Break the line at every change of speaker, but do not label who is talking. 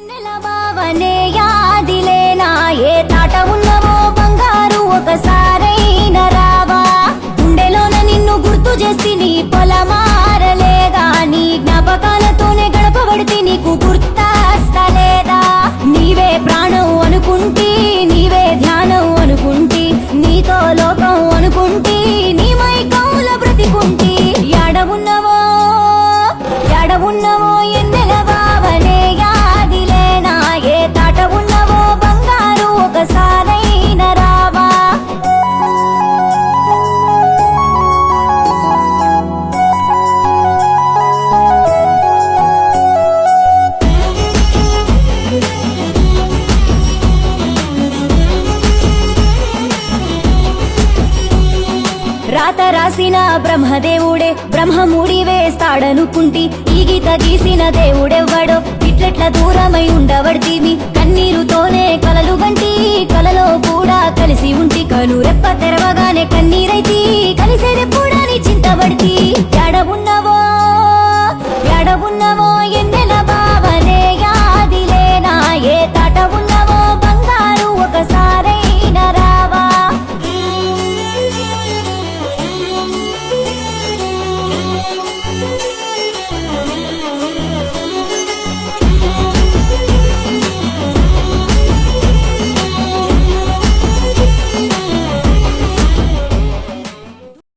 ఎన్నెల బావనే యాదిలేనా ఏ తాట ఉన్నవో బంగారు ఒకసారైనా రావా గుండెలోన నిన్ను గుర్తు చేసి నీ పొలమారలేదా నీ జ్ఞాపకాలతోనే గడపబడితే నీకు గుర్తస్తలేదా నీవే ప్రాణం అనుకుంటీ నీవే ధ్యానం అనుకుంటీ నీతో లోకం అనుకుంటీ నీ మైకంల బ్రతికుంటీ యాడవున్నవో ఎన్నెల బావనే యాదిలేనా ఏ తాట ఉన్నవో బంగారు ఒకసారైనా రావా రాత రాసిన బ్రహ్మదేవుడే బ్రహ్మముడి వేస్తాడనుకుంటి ఈ గీత గీసిన దేవుడెవ్వడో ఇట్లెట్ల దూరమై ఉండవడితివి కన్నీరుతోనే కలలు గంటి కలలో కూడా కలిసి ఉంటి కను రెప్ప తెరవగానే కన్నీరైతి కలిసేదెప్పుడు